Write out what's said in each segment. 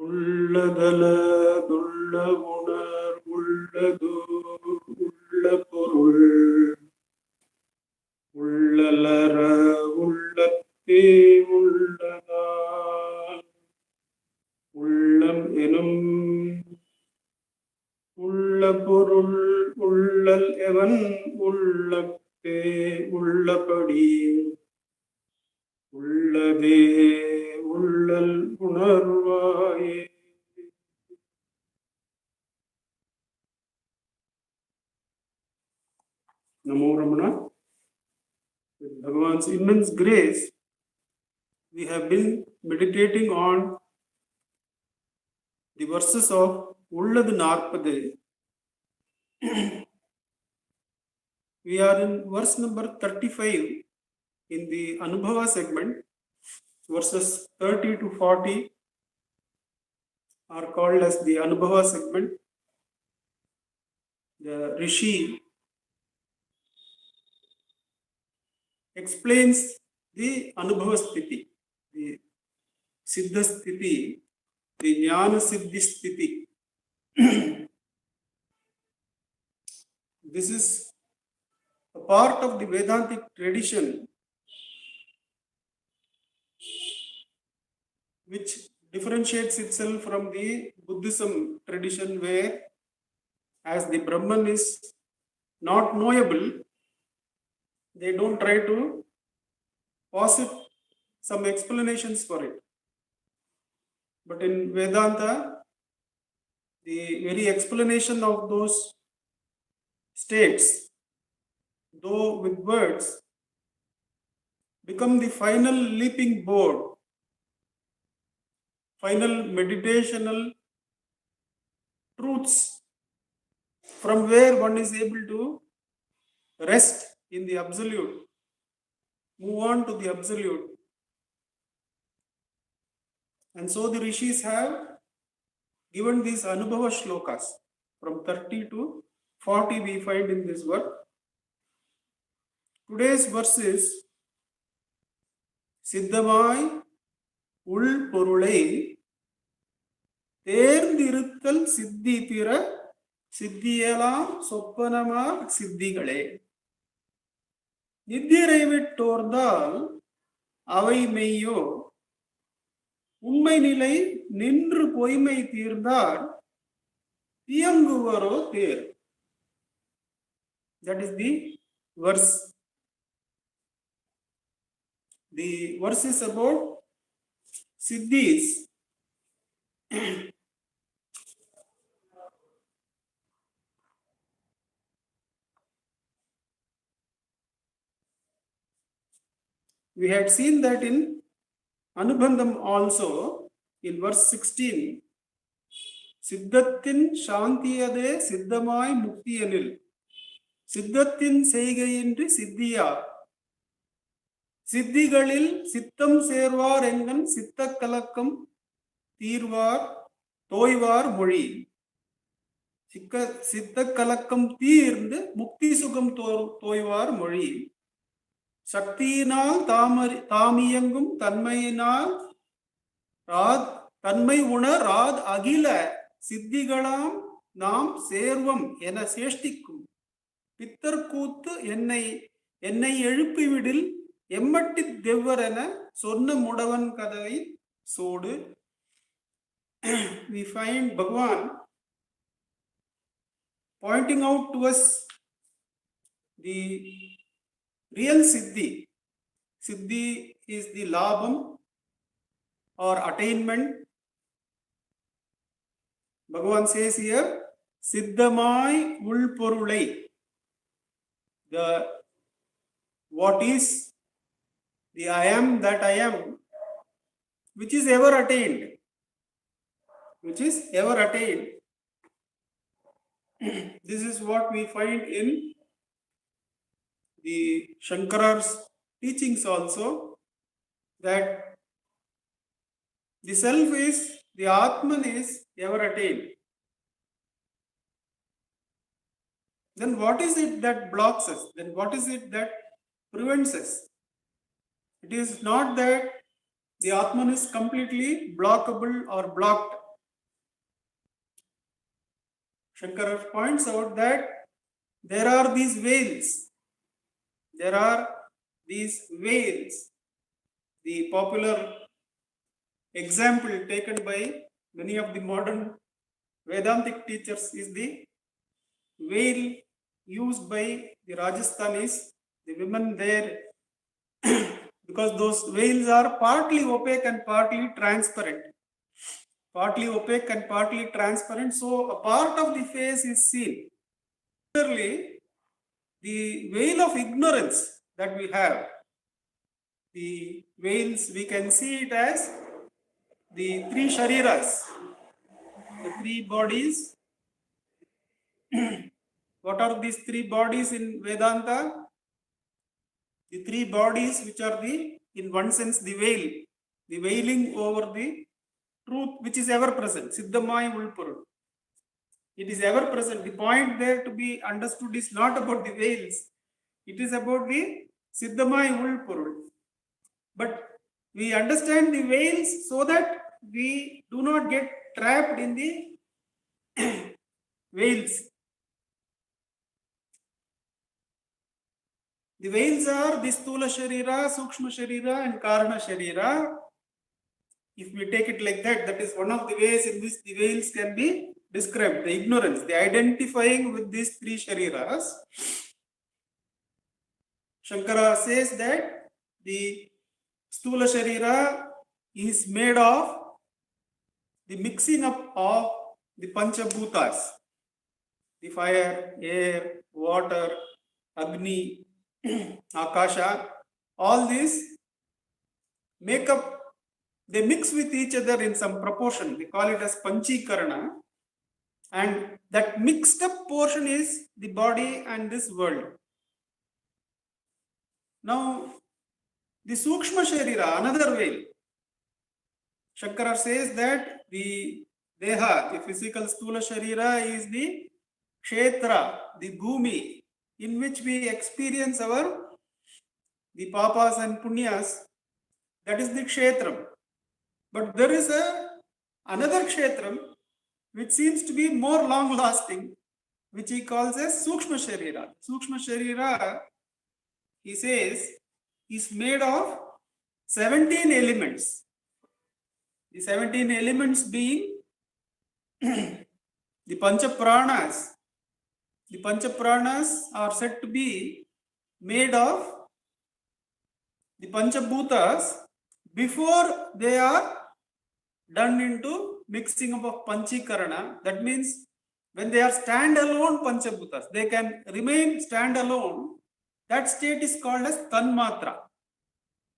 உள்ளதல துள்ள உணர் உள்ளது உள்ள பொருள் உள்ளலர உள்ளத்தே உள்ளதால் உள்ளம் எனும் உள்ள பொருள் உள்ளல் எவன் உள்ளத்தே உள்ளபடி உள்ளதே உள்ளல் உணர்வாயே. Namo Ramana. With Bhagavan's immense grace, we have been meditating on the verses of Ulladu Narpadu. We are in verse number 35 in the Anubhava segment. Verses 30 to 40 are called as the Anubhava segment. The Rishi explains the Anubhava Sthiti, the Siddha Sthiti, the Jnana Siddhi Sthiti. This is a part of the Vedantic tradition which differentiates itself from the Buddhism tradition, where as the Brahman is not knowable, they don't try to posit some explanations for it. But in Vedanta, the very explanation of those states, though with words, become the final leaping board, final meditational truths from where one is able to rest in the absolute, move on to the absolute. And so the rishis have given these Anubhava shlokas from 30 to 40 we find in this work. Today's verse is Siddhamai உள் பொருளை தேர்ந்திருத்தல் சித்தி பிற சித்தியலாம் சொப்பனமா சித்திகளே. நித்திரை விட்டோர்ந்தால் அவை மெய்யோ உண்மை நிலை நின்று பொய்மை தீர்ந்தால் இயங்குவரோ தேர். That is the verse. The verse is about Siddhis. We had seen that in Anubandham also, in verse 16, Siddhathin Shantiyade Siddhamai Muktiyanil. Siddhathin Seigayindri Siddhiya. சித்திகளில் சித்தம் சேர்வார் எங்கன் சித்த கலக்கம் தீர்வார் தோய்வார் மொழி. சித்த கலக்கம் தீர்ந்து முக்தி சுகம் தோய்வார் மொழி. சக்தியினால் தாமியங்கும் தன்மையினால் தன்மை உணராத் அகில சித்திகளாம் நாம் சேர்வம் என சேஷ்டிக்கும் பித்தர்கூத்து என்னை எழுப்பிவிடில் எம்மட்டி தெவ்வர் என சொன்ன முடவன் கதவை சோடு. We find Bhagavan pointing out to us the real Siddhi. Siddhi is the labham or attainment. Bhagavan says here, Siddhamai ulporulai. What is the I am that I am, which is ever attained. Which is ever attained. This is what we find in the Shankara's teachings also, that the self is, the Atman is ever attained. Then what is it that blocks us? Then what is it that prevents us? It is not that the Atman is completely blockable or blocked. Shankara points out that there are these veils. There are these veils. The popular example taken by many of the modern Vedantic teachers is the veil used by the Rajasthanis, the women there, because those veils are partly opaque and partly transparent. Partly opaque and partly transparent, so a part of the face is seen. Similarly, the veil of ignorance that we have, the veils, we can see it as the three shariras, the three bodies. What are these three bodies in Vedanta? The three bodies which are in one sense, the veil, the veiling over the truth which is ever present, Siddhamaya Ulpurul. It is ever present. The point there to be understood is not about the veils, it is about the Siddhamaya Ulpurul. But we understand the veils so that we do not get trapped in the veils. The veils are the Sthula Sharira, Sukshma Sharira and Karana Sharira. If we take it like that, that is one of the ways in which the veils can be described. The ignorance, the identifying with these three Shariras. Shankara says that the Sthula Sharira is made of the mixing up of the Panchabhutas, the fire, air, water, Agni, Akasha, all these make up, they mix with each other in some proportion. They call it as Panchikarana. And that mixed up portion is the body and this world. Now, the Sukshma Sharira, another veil. Shankara says that the Deha, the physical Sthula Sharira, is the Kshetra, the Bhumi, in which we experience the papas and punyas. That is the Kshetram. But there is another Kshetram which seems to be more long lasting, which he calls as Sukshma Sharira. Sukshma Sharira, he says, is made of 17 elements. The 17 elements being the Panchapranas. The Panchapranas are said to be made of the Panchabhutas before they are done into mixing up of Panchikarana. That means when they are standalone Panchabhutas, they can remain standalone. That state is called as Tanmatra.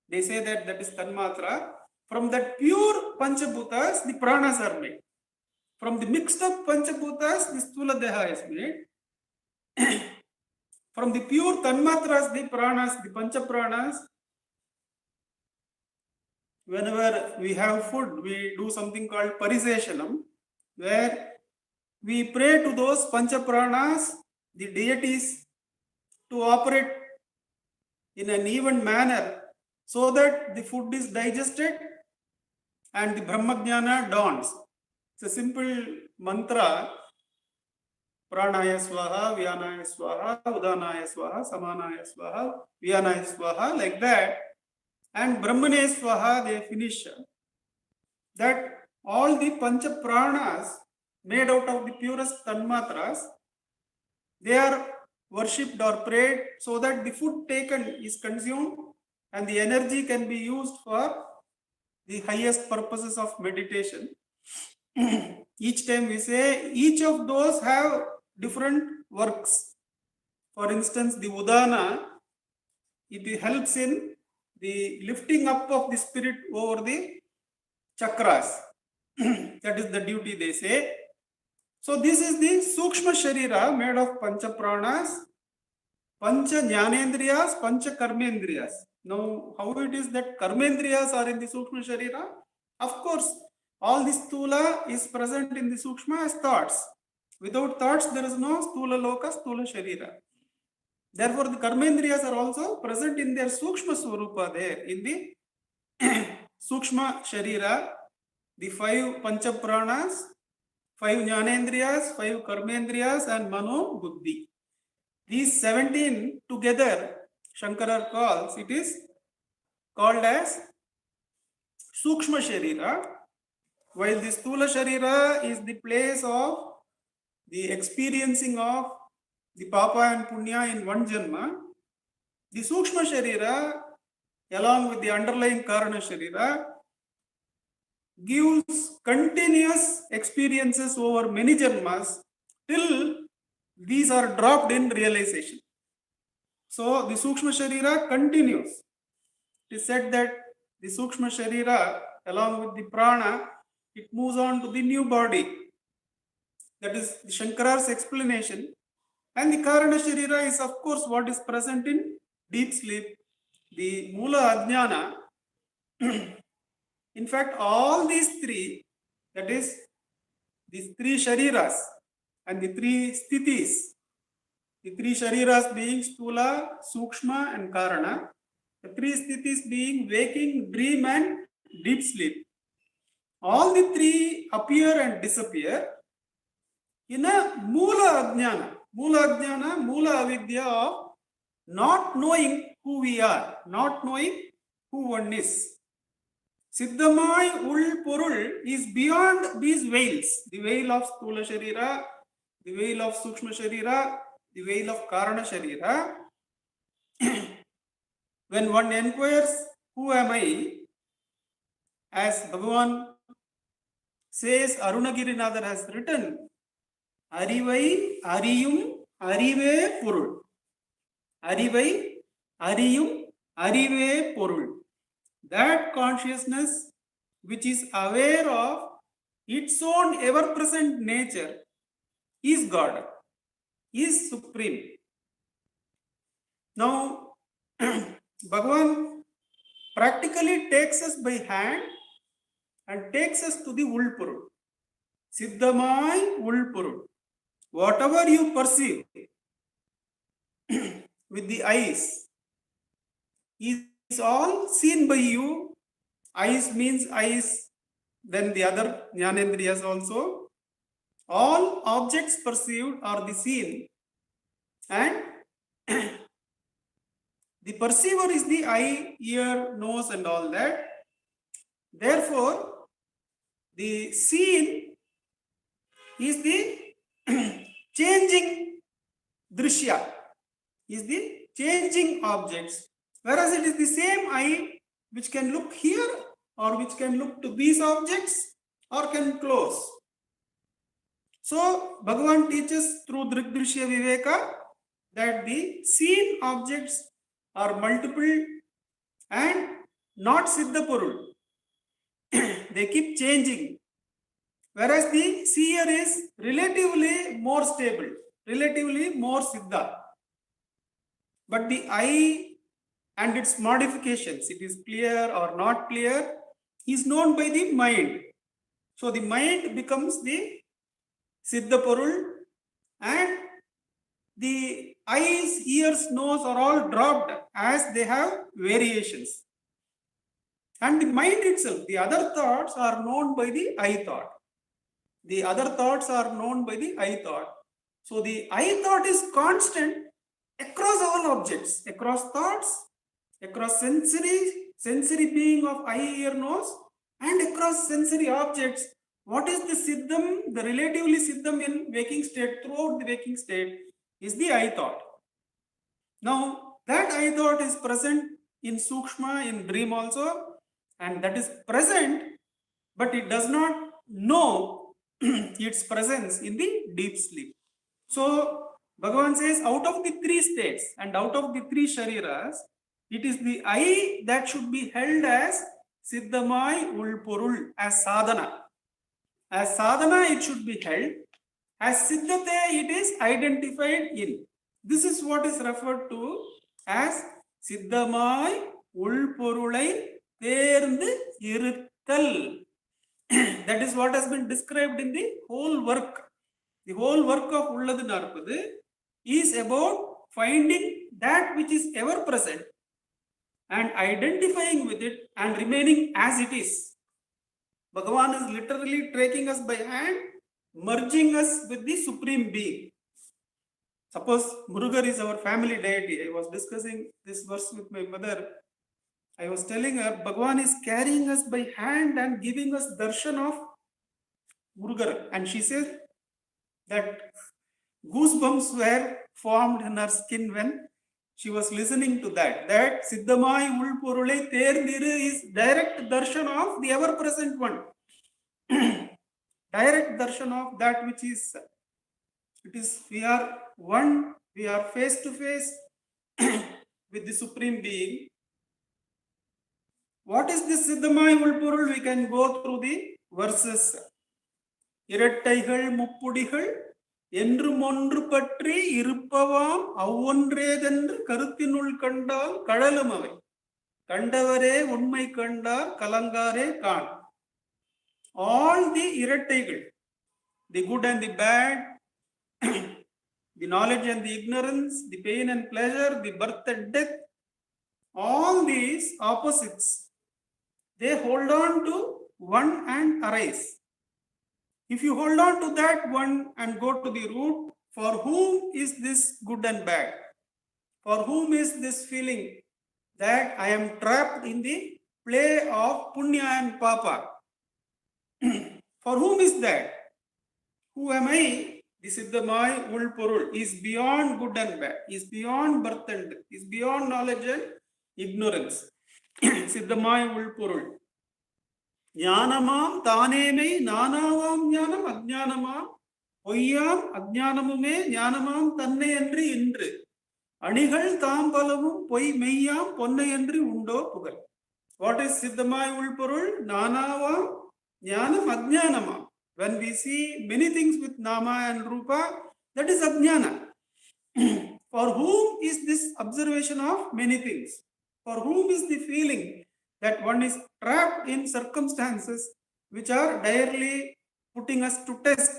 They say that that is Tanmatra. From that pure Panchabhutas, the pranas are made. From the mixed up Panchabhutas, the Sthula Deha is made. From the pure Tanmatras, the pranas, the Panchapranas, whenever we have food, we do something called Pariseshanam, where we pray to those Panchapranas, the deities, to operate in an even manner so that the food is digested and the Brahmajnana dawns. It's a simple mantra. Pranaya Swaha, Vyanaya Swaha, Udanaya Swaha, Samanaya Swaha, Vyanaya Swaha, like that. And Brahmane Swaha, they finish. That all the Pancha Pranas made out of the purest Tanmatras, they are worshipped or prayed so that the food taken is consumed and the energy can be used for the highest purposes of meditation. Each time we say, each of those have different works. For instance, the Udana, it helps in the lifting up of the spirit over the chakras. That is the duty, they say. So this is the Sukshma Sharira made of Pancha Pranas, Pancha Jnanendriyas, Pancha Karmendriyas. Now, how it is that Karmendriyas are in the Sukshma Sharira? Of course, all this Sthula is present in the Sukshma as thoughts. Without thoughts, there is no Sthula Loka, Sthula Sharira. Therefore, the Karmendriyas are also present in their Sukshma Swarupa there. In the Sukshma Sharira, the 5 Pancha Pranas, 5 Jnanendriyas, 5 Karmendriyas, and Mano Buddhi. These 17 together, Shankara calls, it is called as Sukshma Sharira, while the Sthula Sharira is the place of the experiencing of the Papa and Punya in one Janma. The Sukshma Sharira, along with the underlying Karana Sharira, gives continuous experiences over many Janmas till these are dropped in realization. So the Sukshma Sharira continues. It is said that the Sukshma Sharira, along with the Prana, it moves on to the new body. That is the Shankara's explanation. And the Karana Sharira is, of course, what is present in deep sleep. The Mula Ajnana. In fact, all these three, that is, these three Shariras and the three Sthitis, the three Shariras being Stula, Sukshma, and Karana, the three Sthitis being waking, dream, and deep sleep. All the three appear and disappear in a Mula Ajnana. Mula Ajnana, Mula Avidya of not knowing who we are, not knowing who one is. Siddhamai Ul Purul is beyond these veils. The veil of Sthula Sharira, the veil of Sukshma Sharira, the veil of Karana Sharira. When one inquires, who am I? As Bhagavan says, Arunagirinadar has written, Arivai Ariyum Arive Purul. Arivai Ariyum Arive Purul. That consciousness which is aware of its own ever-present nature is God, is supreme. Now, Bhagavan practically takes us by hand and takes us to the Ulpurul. Siddhamai Ulpurul. Whatever you perceive with the eyes is all seen by you. Eyes means eyes, then the other Jnanendriyas also. All objects perceived are the seen, and the perceiver is the eye, ear, nose, and all that. Therefore, the seen is the changing drishya, is the changing objects. Whereas it is the same eye which can look here or which can look to these objects or can close. So, Bhagavan teaches through Drigdrishya Viveka that the seen objects are multiple and not Siddhapurul. They keep changing. Whereas the seer is relatively more stable, relatively more Siddha. But the eye and its modifications, it is clear or not clear, is known by the mind. So the mind becomes the Siddhapurul, and the eyes, ears, nose are all dropped as they have variations. And the mind itself, the other thoughts are known by the I thought. The other thoughts are known by the I thought. So the I thought is constant across all objects, across thoughts, across sensory being of eye, ear, nose, and across sensory objects. What is the Siddham, the relatively Siddham in waking state, throughout the waking state, is the I thought. Now, that I thought is present in Sukshma, in dream also, and that is present, but it does not know its presence in the deep sleep. So, Bhagavan says, out of the three states and out of the three Shariras, it is the I that should be held as Siddhamai Ulpurul, as sadhana. As sadhana, it should be held. As Siddhate, it is identified in. This is what is referred to as Siddhamai Ulpurulai Terndu Iruttal. That is what has been described in the whole work. The whole work of Ulladu Narpadu is about finding that which is ever present and identifying with it and remaining as it is. Bhagavan is literally taking us by hand merging us with the Supreme Being. Suppose Murugar is our family deity. I was discussing this verse with my mother. I was telling her, Bhagwan is carrying us by hand and giving us darshan of Murugar. And she said that goosebumps were formed in her skin when she was listening to that. That Siddhamai Ulpurule Terniru is direct darshan of the ever-present one. Direct darshan of that which is, it is, we are one, we are face to face with the Supreme Being. What is this Siddhamai Ulpurul? We can go through the verses. Irattaigal Muppudigal என்றும் ஒன்று பற்றி இருப்பவாம் அவ்வொன்றேதென்று கருத்தினுள் கண்டால் கடலும் அவை கண்டவரே உண்மை கண்டார் கலங்காரே காண். All the இரட்டைகள், the good and the bad, the knowledge and the ignorance, the pain and pleasure, the birth and death, all these opposites, they hold on to one and arise. If you hold on to that one and go to the root, for whom is this good and bad? For whom is this feeling that I am trapped in the play of punya and papa? For whom is that? Who am I? The Siddhamai Ulpurul is beyond good and bad, is beyond birth and death, is beyond knowledge and ignorance. Siddhamai Ulpurul. ஞானமாம் தானேமை நானாவாம் ஞானம் அஜ்ஞானமாம் பொய்யாம் அஜ்ஞானமுமே ஞானமாம் தன்னை என்று இன்று அணிகள் தாம் பலவும் பொய் மெய்யாம் பொன்னை என்று உண்டோ புகழ். What is சித்தமாய் உள்பொருள்? நானாவாம் ஞானம் அஜ்ஞானமாம். When we see many things with nama and rupa, that is ajnana. For whom is this observation of many things? For whom is the feeling that one is trapped in circumstances which are direly putting us to test?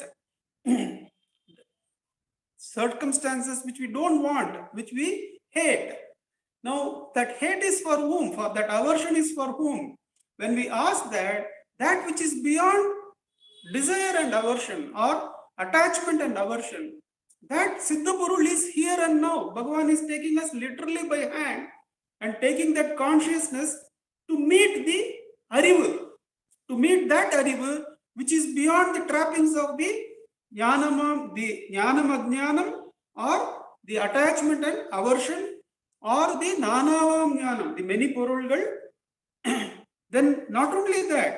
Circumstances which we don't want, which we hate. Now, that hate is for whom? For that aversion is for whom? When we ask that, that which is beyond desire and aversion or attachment and aversion, that Siddhapurul is here and now. Bhagavan is taking us literally by hand and taking that consciousness to meet the arivu, to meet that arivu which is beyond the trappings of the jnanam, the jnanam ajnanam, or the attachment and aversion, or the nanavam jnanam, the many porulgal. Then not only that,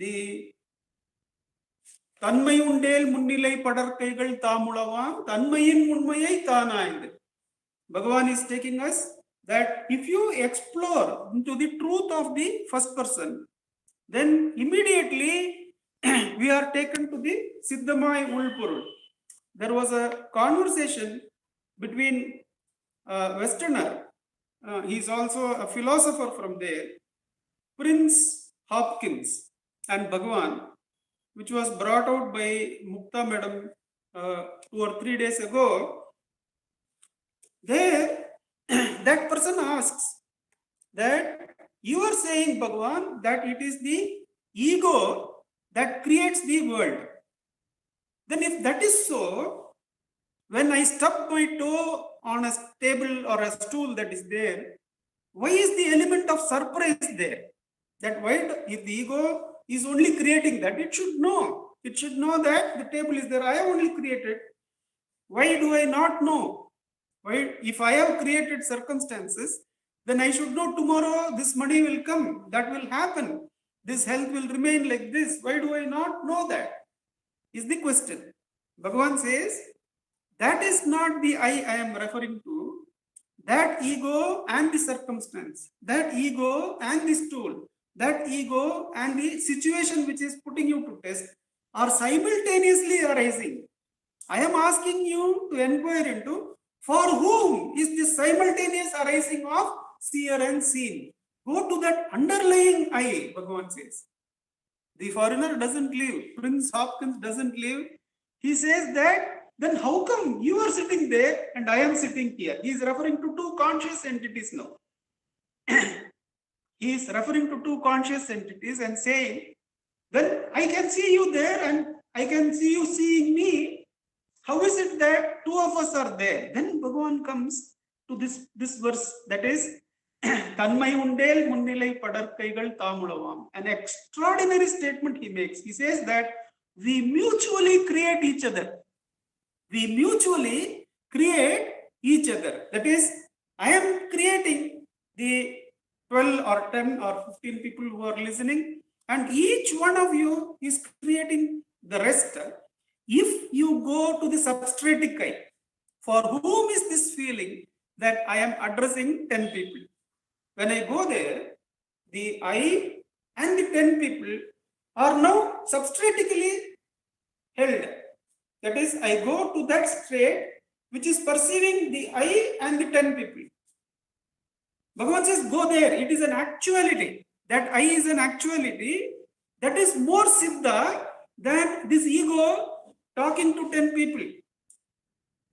the தன்மை உண்டேல் முன்னிலை படற்கைகள் தாமுளவாம் தன்மையின் உண்மையை தானாய்ந்து. Bhagavan is taking us that if you explore into the truth of the first person, then immediately we are taken to the Siddhamai Ulpurul. There was a conversation between a Westerner, he is also a philosopher from there, Prince Hopkins and Bhagavan, which was brought out by Mukta Madam 2 or 3 days ago. There, that person asks that you are saying, Bhagavan, that it is the ego that creates the world. Then if that is so, when I stub my toe on a table or a stool that is there, why is the element of surprise there? That why, if the ego is only creating that, it should know. It should know that the table is there. I have only created. Why do I not know? Why, if I have created circumstances, then I should know tomorrow this money will come. That will happen. This health will remain like this. Why do I not know that? Is the question. Bhagavan says, that is not the I am referring to. That ego and the circumstance, that ego and the stool, that ego and the situation which is putting you to test are simultaneously arising. I am asking you to inquire into for whom is this simultaneous arising of seer and seen. Go to that underlying I, Bhagavan says. The foreigner doesn't leave. Prince Hopkins doesn't leave. He says that, then how come you are sitting there and I am sitting here? He is referring to two conscious entities now. He is referring to two conscious entities and saying, then I can see you there and I can see you seeing me. How is it that two of us are there? Then Bhagavan comes to this verse, that is Tanmai undel munnilai padarkaigal tamulavam. An extraordinary statement he makes. He says that we mutually create each other. We mutually create each other. That is, I am creating the 12 or 10 or 15 people who are listening, and each one of you is creating the rest. If you go to the substratic eye, for whom is this feeling that I am addressing 10 people? When I go there, the I and the 10 people are now substratically held. That is, I go to that state which is perceiving the I and the 10 people. Bhagavan says, go there. It is an actuality. That I is an actuality that is more siddha than this ego talking to 10 people.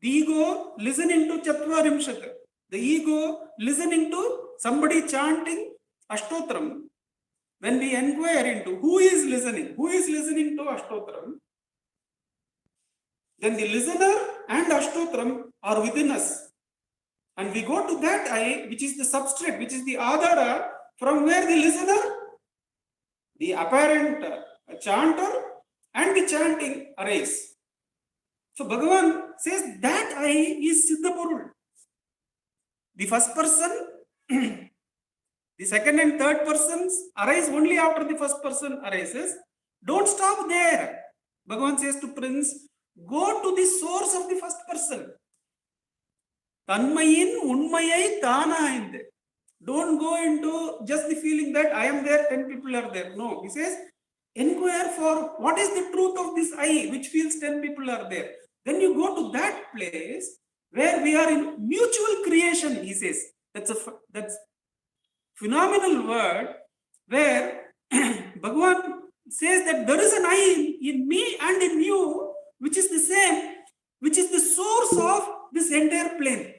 The ego listening to Chatvarimshat. The ego listening to somebody chanting Ashtotram. When we inquire into who is listening to Ashtotram, then the listener and Ashtotram are within us. And we go to that I, which is the substrate, which is the adhara, from where the listener, the apparent chanter, and the chanting arise. So Bhagavan says that I is Siddha Purul. The first person, the second and third persons arise only after the first person arises. Don't stop there. Bhagavan says to Prince, go to the source of the first person. Tanmayin unmayai tana. Don't go into just the feeling that I am there, 10 people are there. No, he says, inquire for what is the truth of this I, which feels 10 people are there. Then you go to that place where we are in mutual creation, he says. That's phenomenal word where Bhagavan says that there is an I in me and in you, which is the same, which is the source of this entire plane.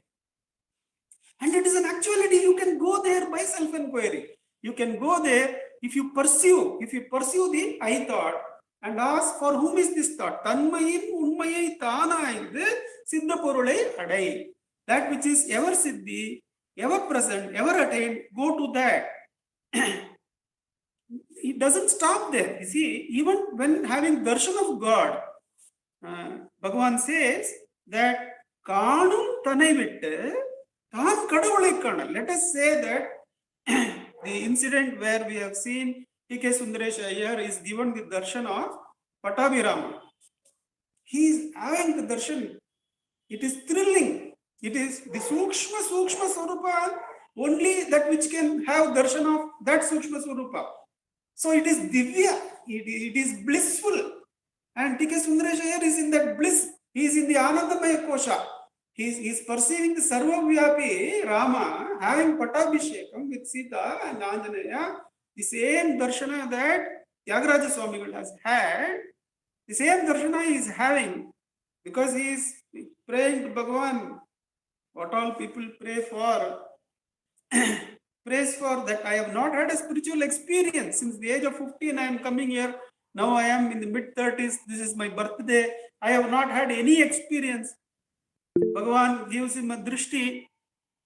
And it is an actuality. You can go there by self-inquiry. You can go there if you pursue the I thought and ask for whom is this thought. Tanmayin unmayai tana inde siddha porulai adai. That which is ever siddhi, ever present, ever attained, go to that. It doesn't stop there. You see, even when having darshan of God, Bhagavan says that Kanum Tanai Vitte, Tam Kadavulai Kana. Let us say that the incident where we have seen T.K. Sundaresh Iyer is given the darshan of Pattabhirama. He is having the darshan. It is thrilling. It is the Sukshma Swarupa, only that which can have darshan of that Sukshma Swarupa. So it is divya, it is blissful. And T.K. Sundaresh Iyer is in that bliss. He is in the Anandamaya Kosha. He is perceiving the Sarvavyapi Rama having Pattabhishekam with Sita and Anjaneya. The same darshana that Tyagaraja Swamigal has had, the same darshana he is having, because he is praying to Bhagavan. What all people pray for, praise for that I have not had a spiritual experience. Since the age of 15, I am coming here. Now I am in the mid-30s. This is my birthday. I have not had any experience. Bhagavan gives him a drishti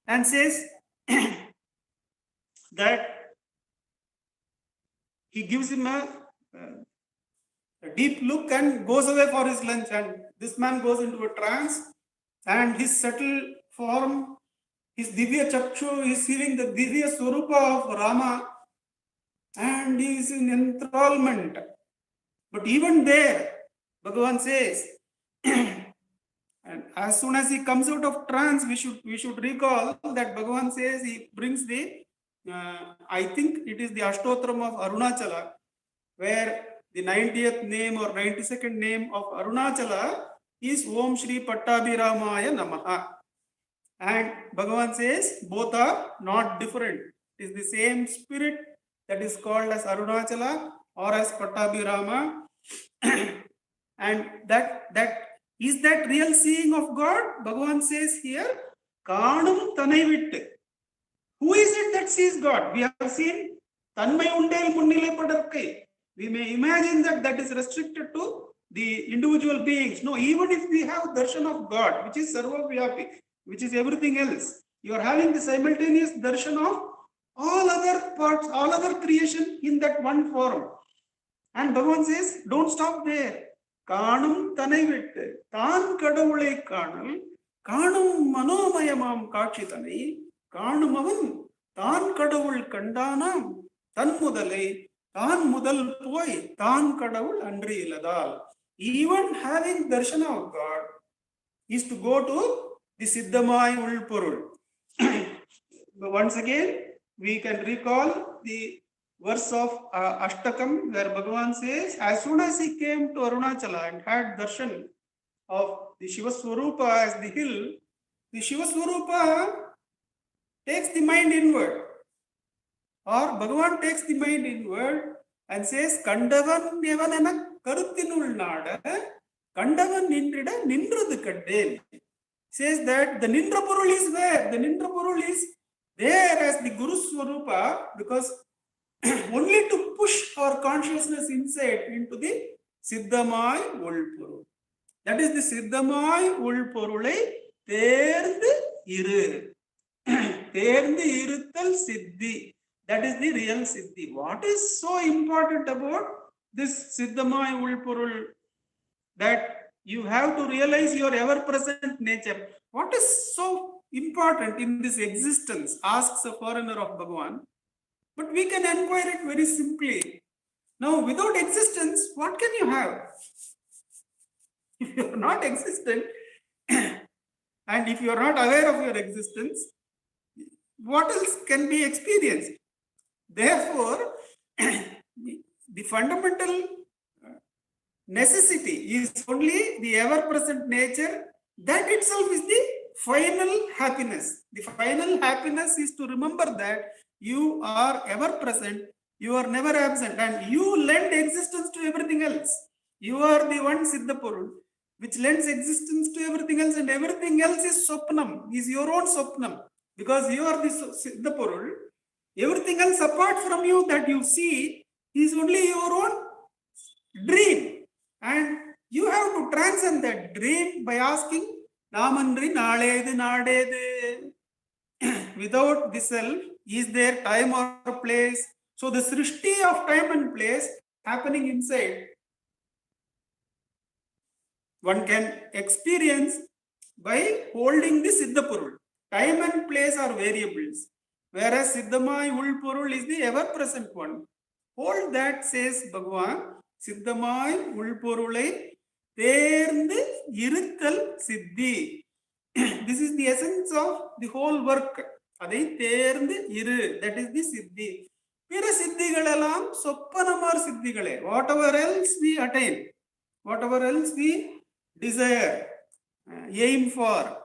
and says that he gives him a deep look and goes away for his lunch. And this man goes into a trance, and his subtle form, his Divya Chakshu is seeing the Divya Swarupa of Rama, and he is in enthrallment. But even there, Bhagavan says, and as soon as he comes out of trance, we should recall that Bhagavan says he brings the, I think it is the Ashtotram of Arunachala, where the 90th name or 92nd name of Arunachala is Om Shri Pattabhiramaya Namaha. And Bhagavan says both are not different. It is the same spirit that is called as Arunachala or as Pattabhirama. And that is that real seeing of God? Bhagavan says here, Kanum Tanai. Who is it that sees God? We have seen Tanmay Undel Munnilai Padarkai. We may imagine that is restricted to the individual beings. No, even if we have darshan of God, which is sarvavyapi, which is everything else, you are having the simultaneous darshan of all other parts, all other creation in that one form. And Bhagavan says, don't stop there. Kanum tanai vittu, tan kadavulai kanal, kanum manomayamam kakshitanai, kanumavan, tan kadavul kandanam, tan mudalai, tan mudal poi, tan kadavul andri iladal. Even having darshana of God is to go to the Siddhamai Ulpurul. Once again, we can recall the verse of Ashtakam, where Bhagavan says, as soon as he came to Arunachala and had darshan of the Shiva Swarupa as the hill, the Shiva Swarupa takes the mind inward, or Bhagavan takes the mind inward and says, Kandavan Nevanana Karuthinul Nada, Kandavan Nindrida Nindrudu Kaddel. Says that the Nindra Purul is where? The Nindra Purul is there as the Guru Swarupa, because only to push our consciousness inside into the Siddhamai Ulpurul. That is the Siddhamai Ulpurulai Terndu Iru. Terndu Iruthal Siddhi. That is the real Siddhi. What is so important about this Siddhamai Ulpurul? That you have to realize your ever-present nature. What is so important in this existence? Asks a foreigner of Bhagavan. But we can inquire it very simply. Now, without existence, what can you have? If you are not existent, and if you are not aware of your existence, what else can be experienced? Therefore, the fundamental necessity is only the ever-present nature. That itself is the final happiness. The final happiness is to remember that you are ever present, you are never absent, and you lend existence to everything else. You are the one Siddhapurul, which lends existence to everything else, and everything else is Swapnam, is your own Swapnam. Because you are the Siddhapurul, everything else apart from you that you see is only your own dream. And you have to transcend that dream by asking, Namandri Naledu Nadedu. Without the self, is there time or place? So the srishti of time and place happening inside, one can experience by holding the Siddhapurul. Time and place are variables, whereas Siddhamai Ulpurul is the ever-present one. Hold that, says Bhagavan, Siddhamai Ulpurulai Terndu Iruthal Siddhi. This is the essence of the whole work. Adai Terndu Iru, that is the Siddhi. Pira Siddhigalam Soppanamar Siddhigale. Whatever else we attain, whatever else we desire, aim for,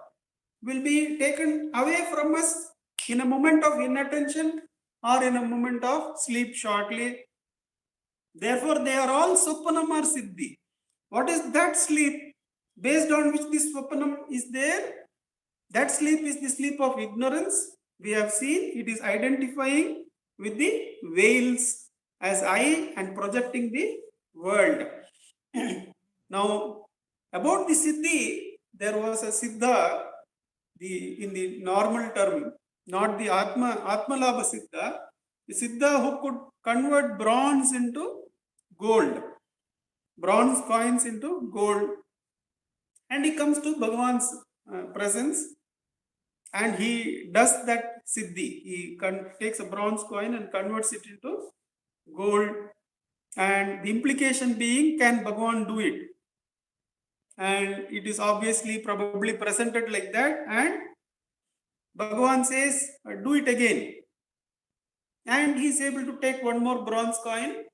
will be taken away from us in a moment of inattention or in a moment of sleep shortly. Therefore, they are all Soppanamar Siddhi. What is that sleep based on which this Soppanam is there? That sleep is the sleep of ignorance. We have seen it is identifying with the veils as I and projecting the world. Now, about the Siddhi, there was a Siddha, in the normal term, not the Atmalabha Siddha, the Siddha who could convert bronze into gold, bronze coins into gold. And he comes to Bhagavan's presence and he does that Siddhi. He takes a bronze coin and converts it into gold. And the implication being, can Bhagavan do it? And it is obviously probably presented like that. And Bhagavan says, do it again. And he is able to take one more bronze coin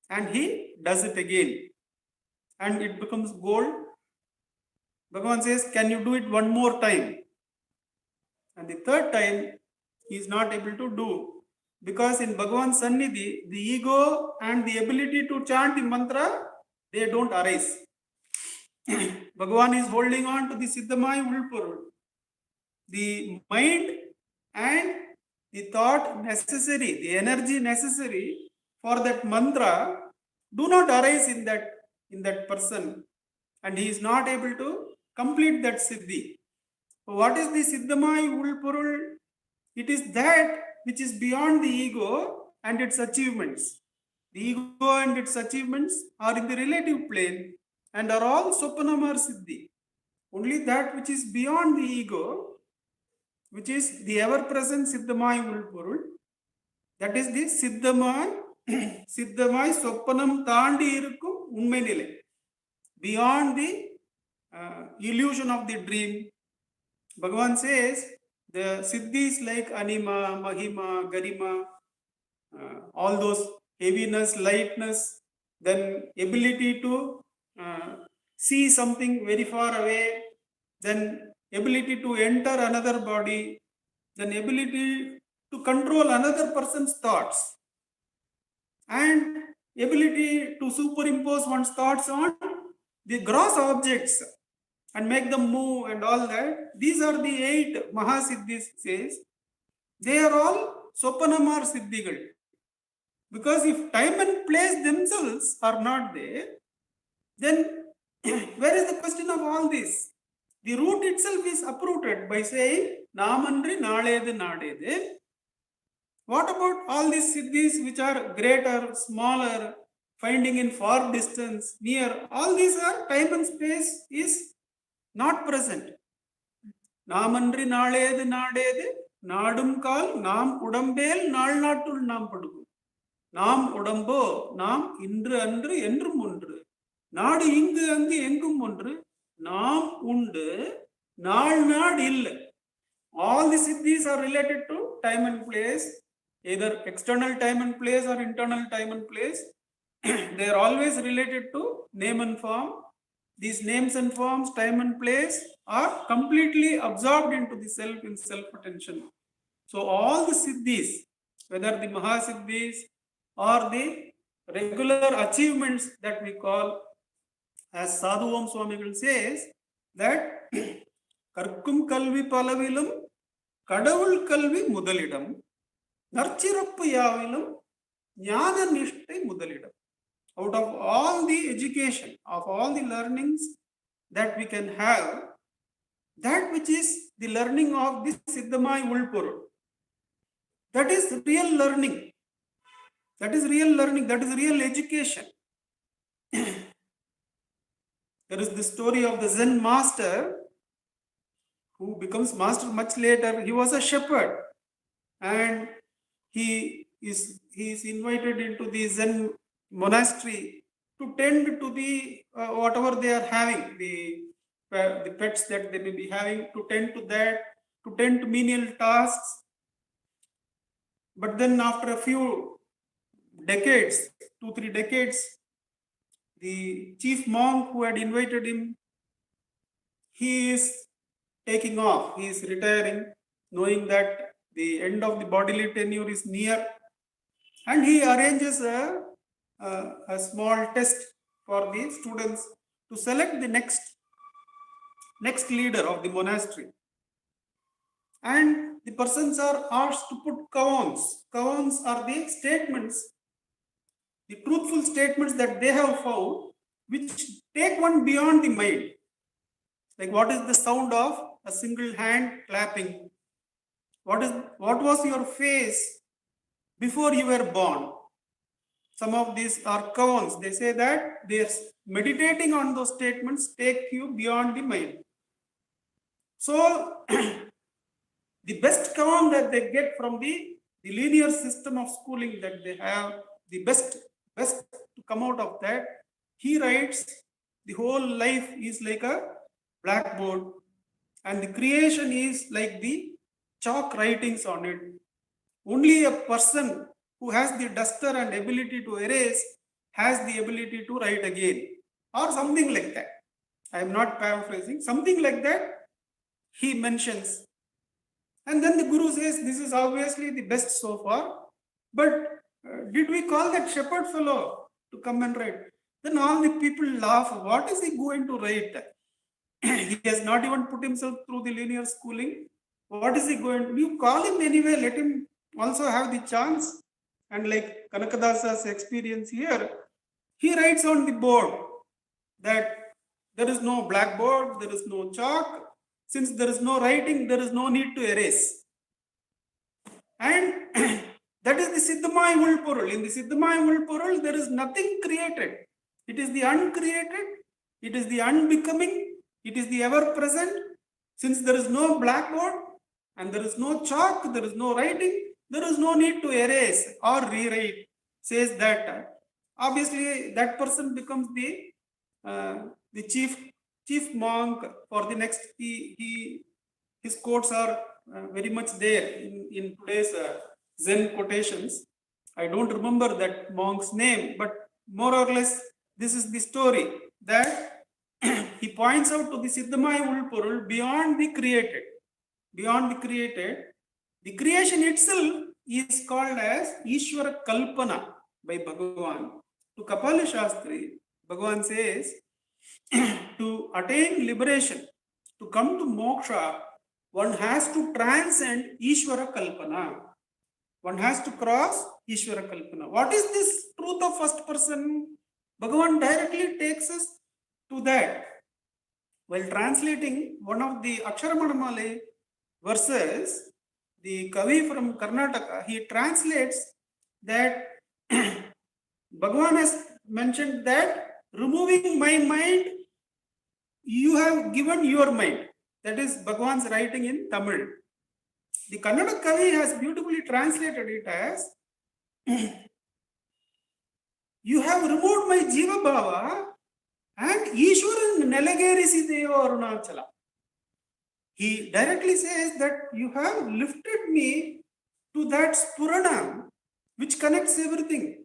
and he does it again. And it becomes gold. Bhagavan says, can you do it one more time? And the third time, he is not able to do. Because in Bhagavan's Sannidhi, the ego and the ability to chant the mantra, they don't arise. Bhagavan is holding on to the Siddhamai Ulpurul. The mind and the thought necessary, the energy necessary for that mantra do not arise in that in that person, and he is not able to complete that siddhi. What is the Siddhamai Ulpurul? It is that which is beyond the ego and its achievements. The ego and its achievements are in the relative plane and are all Sopanamar Siddhi. Only that which is beyond the ego, which is the ever-present Siddhamai Ulpurul, that is the Siddhamai, Siddhamai Sopanam Tandi Irukkum Unmai Nilai. Beyond the illusion of the dream, Bhagavan says the siddhis like anima, mahima, garima, all those heaviness, lightness, then ability to see something very far away, then ability to enter another body, then ability to control another person's thoughts, and ability to superimpose one's thoughts on the gross objects and make them move and all that. These are the 8 Mahasiddhis, says. They are all Sopanamar Siddhigal. Because if time and place themselves are not there, then where is the question of all this? The root itself is uprooted by saying, Namandri Nadedu Nadedu. What about all these siddhis which are greater, smaller, finding in far distance, near? All these are time and space is not present. Namandri Nadedu Nadedu, Nadum Kal, Nam Udambel, Nal Natul Nam Padugu. Nam Udambo, Nam Indru Andru, Endrum Undru. Nadu Ingu Angu Engum Undru, Nam Undu, Nal Nad Ill. All the siddhis are related to time and place, either external time and place or internal time and place. They are always related to name and form. These names and forms, time and place, are completely absorbed into the self in self-attention. So all the siddhis, whether the Mahasiddhis or the regular achievements that we call, as Sadhu Om Swamigal says, that Karkum Kalvi Palavilum, Kadavul Kalvi Mudalidam, Narchirappu Yavilum, Jnana Nishtai Mudalidam. Out of all the education, of all the learnings that we can have, that which is the learning of this Siddhamai Ulpurul, that is real learning. That is real learning, that is real education. There is the story of the Zen master who becomes master much later. He was a shepherd, and he is invited into the Zen monastery to tend to the whatever they are having, the pets that they may be having, to tend to that, to tend to menial tasks. But then after a few decades, 2-3 decades, the chief monk who had invited him, he is taking off, he is retiring, knowing that the end of the bodily tenure is near, and he arranges a small test for the students to select the next leader of the monastery. And the persons are asked to put kavans. Kavans are the statements, the truthful statements that they have found, which take one beyond the mind. Like, what is the sound of a single hand clapping? What was your face before you were born? Some of these are kavans. They say that they are meditating on those statements take you beyond the mind. So the best kavan that they get from the linear system of schooling that they have, the best to come out of that, he writes the whole life is like a blackboard, and the creation is like the chalk writings on it. Only a person who has the duster and ability to erase has the ability to write again, or something like that. I am not paraphrasing, something like that he mentions. And then the Guru says, this is obviously the best so far, but did we call that shepherd fellow to come and write? Then all the people laugh. What is he going to write? He has not even put himself through the linear schooling. What is he going to? You call him anyway, let him also have the chance. And like Kanakadasa's experience here, he writes on the board. that there is no blackboard, there is no chalk. Since there is no writing, there is no need to erase. And that is the Siddhamaya Ulporul. In the Siddhamaya Ulporul, there is nothing created. It is the uncreated, it is the unbecoming, it is the ever-present. Since there is no blackboard and there is no chalk, there is no writing, there is no need to erase or rewrite. Says that obviously that person becomes the chief monk for the next. His quotes are very much there in today's Zen quotations. I don't remember that monk's name, but more or less this is the story that he points out to the Siddhamaya Ulporul beyond the created. Beyond the created, the creation itself is called as Ishvara Kalpana by Bhagavan. To Kapala Shastri, Bhagavan says, to attain liberation, to come to moksha, one has to transcend Ishvara Kalpana. One has to cross Ishvara Kalpana. What is this truth of first person? Bhagavan directly takes us to that. While translating one of the Aksharamanamale verses, the Kavi from Karnataka, he translates that Bhagavan has mentioned that removing my mind, you have given your mind. That is Bhagavan's writing in Tamil. The Kannada Kavi has beautifully translated it as you have removed my Jiva Bhava and Ishwaran Nelagerisideyo Arunachala. He directly says that you have lifted me to that Spurana which connects everything,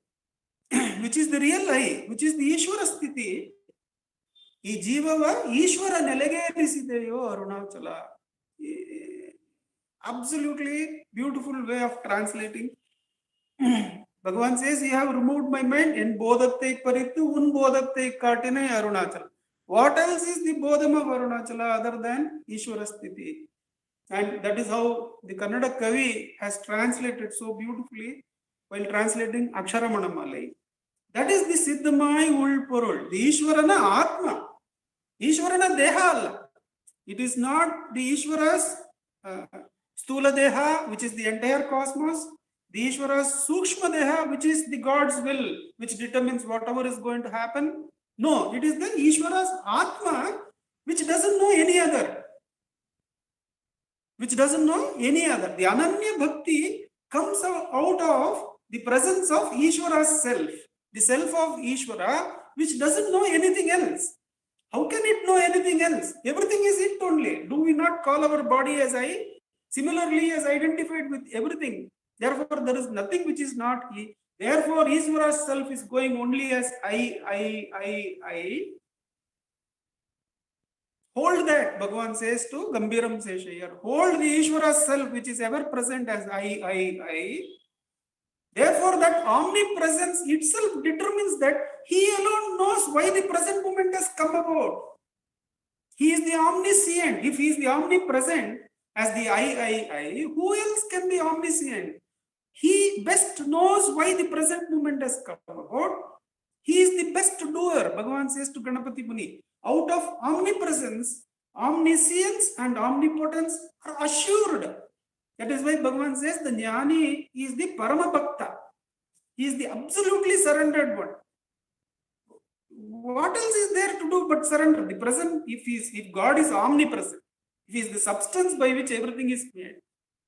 which is the real I, which is the Ishwara Sthiti. Ee Jivava Ishwara Nelagerisideyo Arunachala. Absolutely beautiful way of translating. Bhagavan says, you have removed my mind in Bodhatte Parittu, Un Bodhatte Katine Arunachala. What else is the Bodham of Arunachala other than Ishvara Sthiti? And that is how the Kannada Kavi has translated so beautifully while translating Aksharamanamale. That is the Siddhamaya Ulporul, the Ishwarana Atma. Ishwarana Deha Allah. It is not the Ishvara's Stula Deha, which is the entire cosmos, the Ishvara's Sukshma Deha, which is the God's will, which determines whatever is going to happen. No, it is the Ishvara's Atma, which doesn't know any other. Which doesn't know any other. The Ananya Bhakti comes out of the presence of Ishvara's self, the self of Ishvara, which doesn't know anything else. How can it know anything else? Everything is it only. Do we not call our body as I? Similarly, as identified with everything. Therefore, there is nothing which is not He. Therefore, Ishvara's self is going only as I. Hold that, Bhagavan says to Gambiram Seshayar. Hold the Ishvara's self which is ever present as I. Therefore, that omnipresence itself determines that He alone knows why the present moment has come about. He is the omniscient. If He is the omnipresent as the I, who else can be omniscient? He best knows why the present moment has come about. He is the best doer. Bhagavan says to Ganapati Muni, out of omnipresence, omniscience and omnipotence are assured. That is why Bhagavan says the Jnani is the Parama Bhakta. He is the absolutely surrendered one. What else is there to do but surrender? The present, if God is omnipresent, if He is the substance by which everything is made,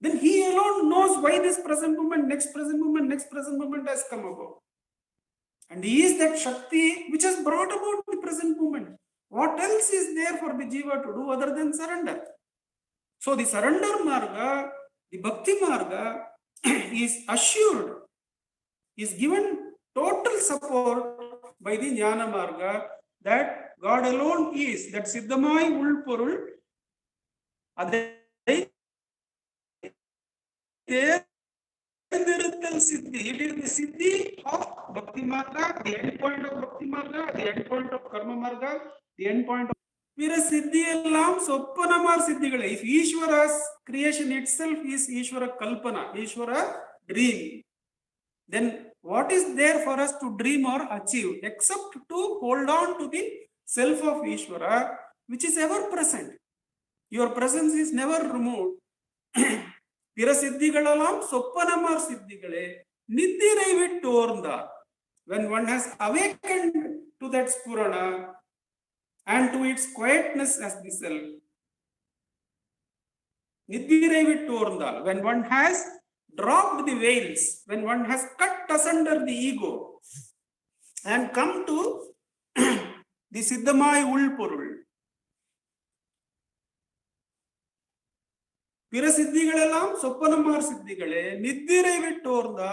then He alone knows why this present moment, next present moment has come about. And He is that Shakti which has brought about the present moment. What else is there for the Jiva to do other than surrender? So the surrender marga, the bhakti marga is assured, is given total support by the Jnana marga that God alone is, that Siddhamaya Ulporul, Adai Siddhi. It is the Siddhi of Bhakti Marga, the end point of Bhakti Marga, the end point of Karma Marga, the end point of Siddhi Ellam Soppanamar Siddhigale. If Ishvara's creation itself is Ishvara Kalpana, Ishvara dream, then what is there for us to dream or achieve except to hold on to the self of Ishvara, which is ever present. Your presence is never removed. Pirasiddhigalalam soppanamar siddhigale niddirai vittornda. When one has awakened to that spurana and to its quietness as the self, niddirai vittornda. When one has dropped the veils, when one has cut asunder the ego and come to the Siddhamai Ulpurul. Pirasiddhigalam soppanamar siddhigale niddirai vittornda.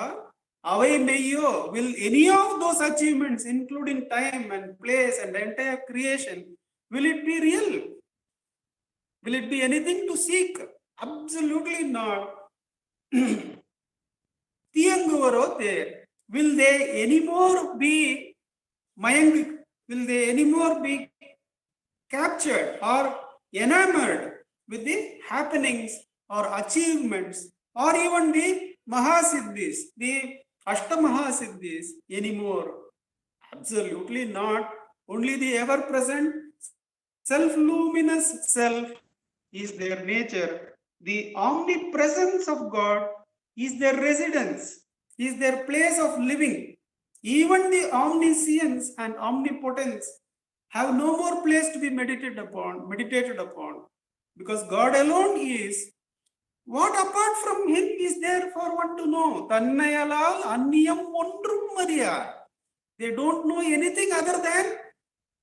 Avai meiyo, will any of those achievements, including time and place and entire creation, will it be real? Will it be anything to seek? Absolutely not. Will they anymore be mayangik? Will they anymore be captured or enamored with the happenings or achievements or even the Mahasiddhis, the Astamahasiddhis anymore? Absolutely not. Only the ever-present self-luminous self is their nature. The omnipresence of God is their residence, is their place of living. Even the omniscience and omnipotence have no more place to be meditated upon, because God alone is. What apart from him is there for one to know? Tannayalal anniyam ondrum mariyar. They don't know anything other than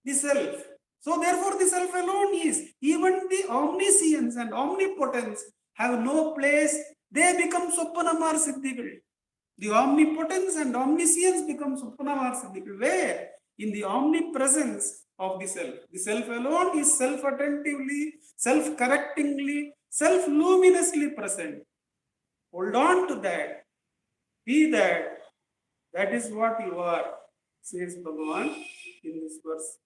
the self. So therefore the self alone is. Even the omniscience and omnipotence have no place. They become Soppanamar Siddhigal. The omnipotence and omniscience become Soppanamar Siddhigal. Where? In the omnipresence of the self. The self alone is self-attentively, self-correctingly, self-luminously present. Hold on to that. Be that. That is what you are, says Bhagavan in this verse.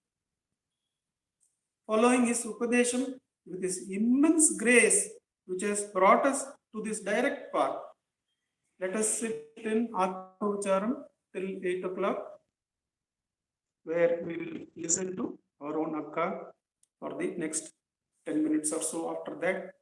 Following his Upadesham with his immense grace, which has brought us to this direct path, let us sit in Atma Vicharam till 8 o'clock, where we will listen to our own Akka for the next 10 minutes or so. After that,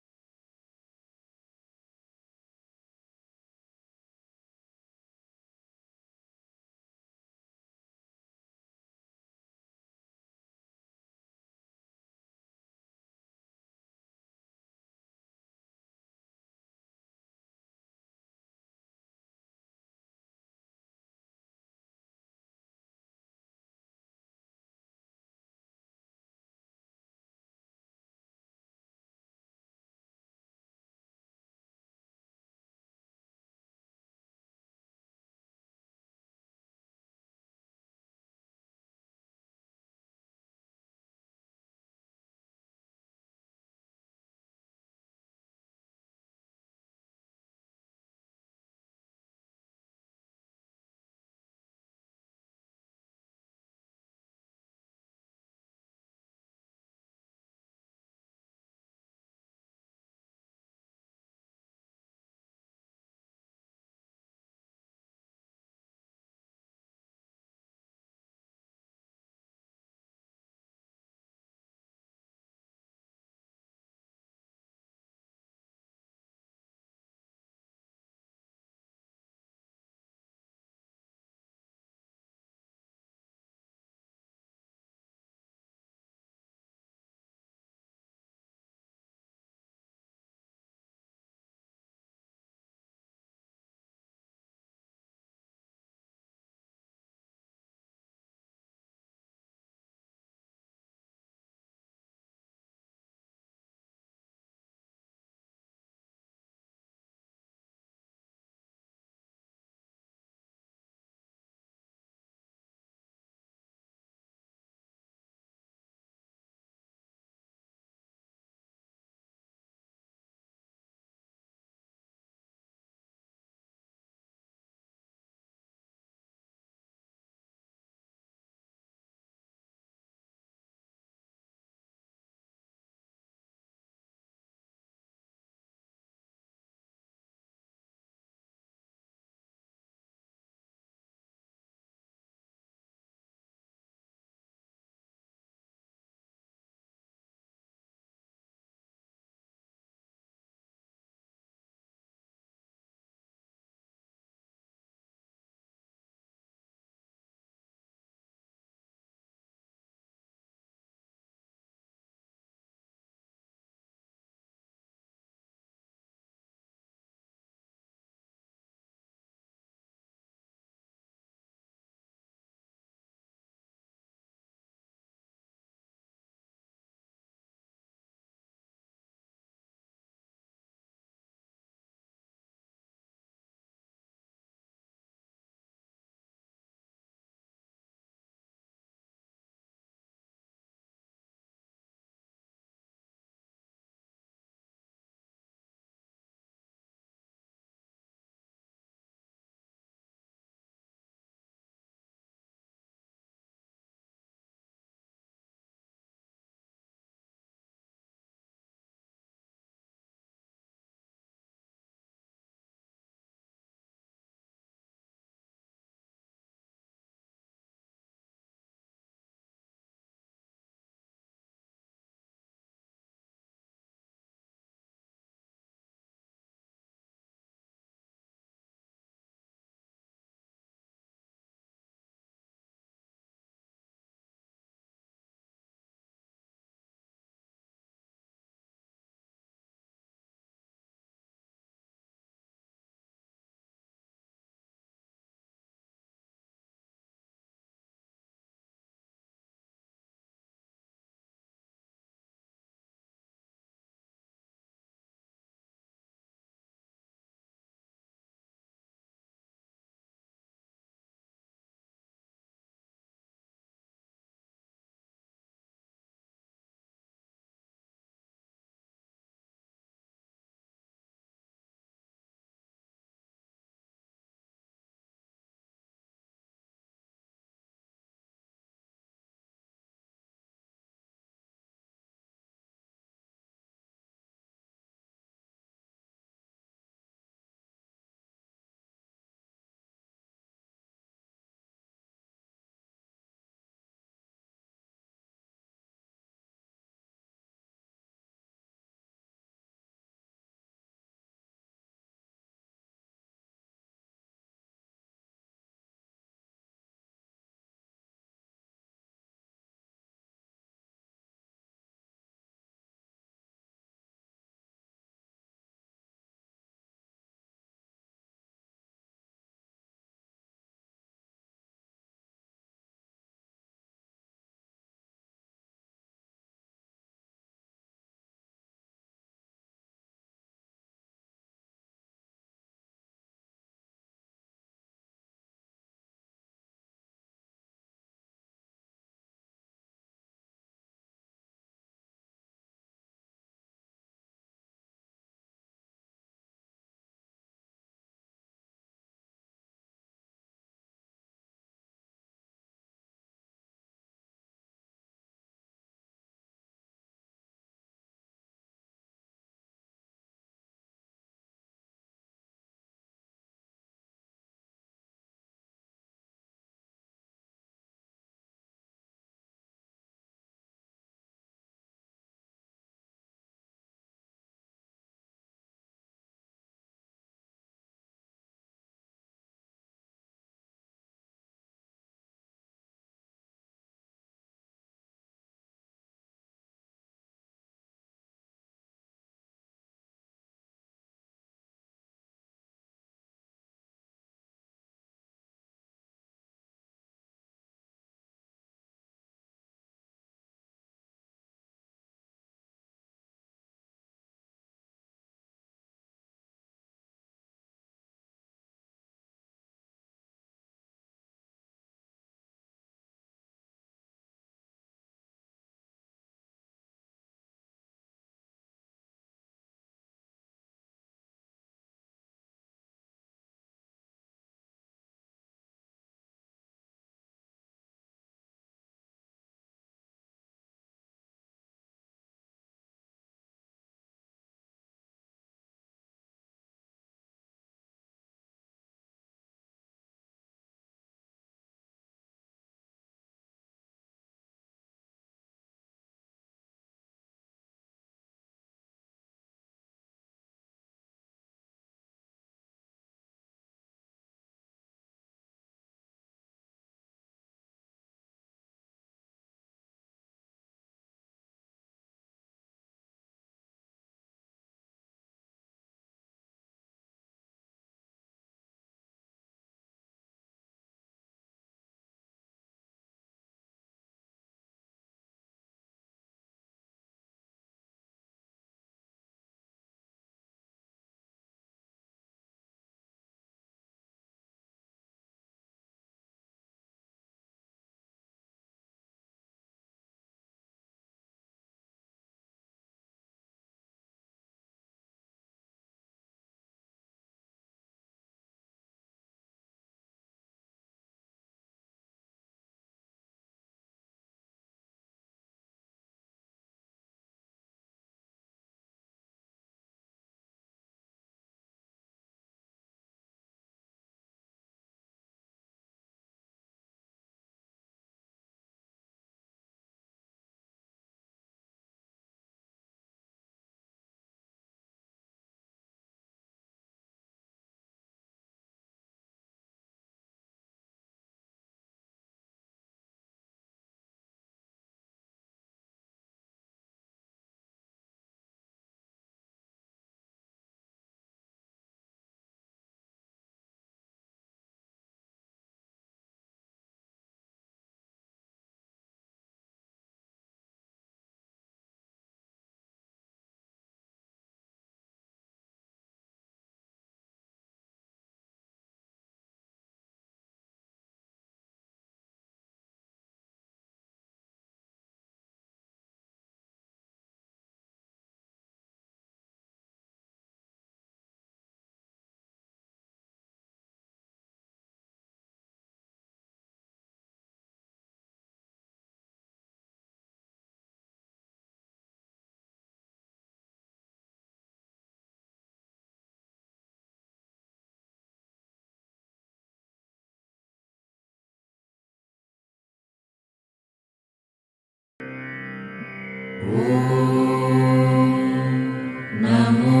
नमो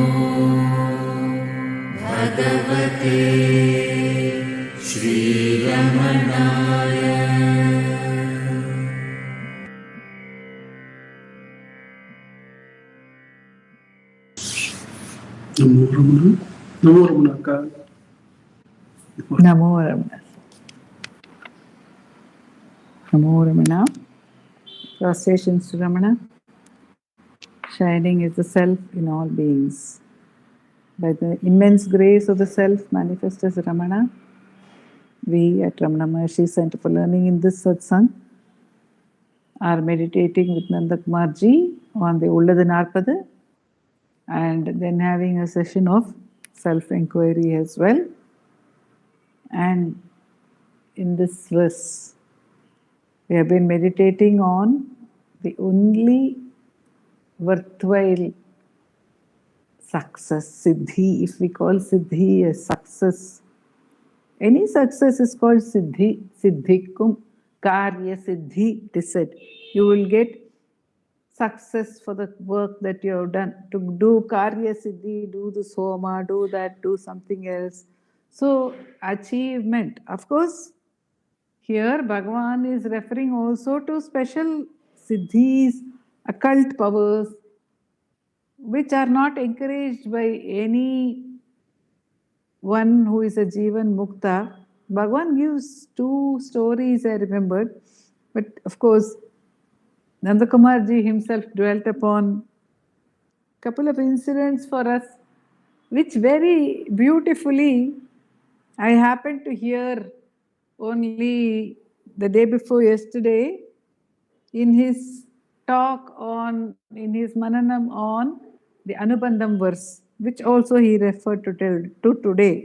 भगवते श्रीरमणाय। Namo Ramana. Namo Ramana. Namo Ramana. Namo Ramana. Translation to Ramana. Shining is the self in all beings. By the immense grace of the self manifest as Ramana, we at Ramana Maharshi Center for Learning in this satsang are meditating with Nanda Kumarji on the Ulladu Narpadu and then having a session of self-inquiry as well. And in this verse, we have been meditating on the only worthwhile success, siddhi. If we call siddhi a success, any success is called siddhi. Siddhikum karya siddhi, it is said. You will get success for the work that you have done. To do karya siddhi, do this homa, do that, do something else. So, achievement. Of course, here Bhagavan is referring also to special siddhis, occult powers, which are not encouraged by any one who is a Jivan Mukta. Bhagavan gives two stories I remembered, but of course, Nandakumarji himself dwelt upon a couple of incidents for us, which very beautifully I happened to hear only the day before yesterday in his talk in his Mananam on the Anubandham verse, which also he referred to today.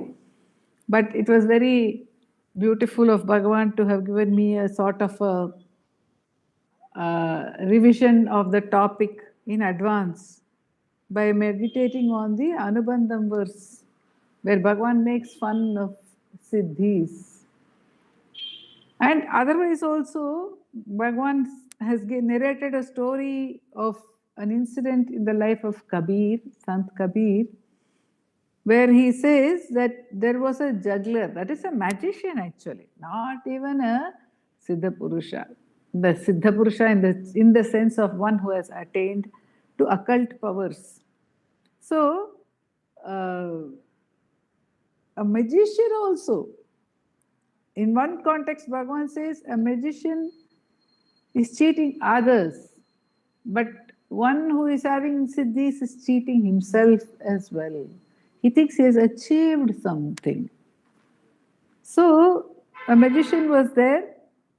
But it was very beautiful of Bhagavan to have given me a sort of a revision of the topic in advance by meditating on the Anubandham verse, where Bhagavan makes fun of siddhis. And otherwise also, Bhagavan has narrated a story of an incident in the life of Kabir, Sant Kabir, where he says that there was a juggler, that is a magician actually, not even a Siddha Purusha. The Siddha Purusha in the sense of one who has attained to occult powers. So, a magician also, in one context, Bhagavan says a magician is cheating others, but one who is having siddhis is cheating himself as well. He thinks he has achieved something. So, a magician was there.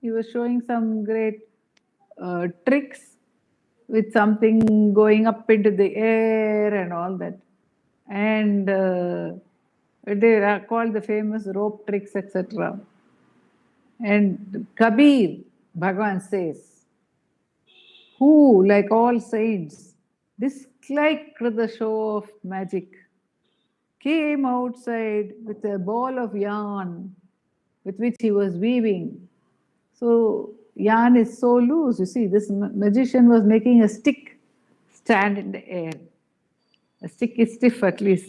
He was showing some great tricks with something going up into the air and all that. And they are called the famous rope tricks, etc. And Kabir, Bhagavan says, who, like all saints, disliked the show of magic, came outside with a ball of yarn with which he was weaving. So, yarn is so loose. You see, this magician was making a stick stand in the air. A stick is stiff at least.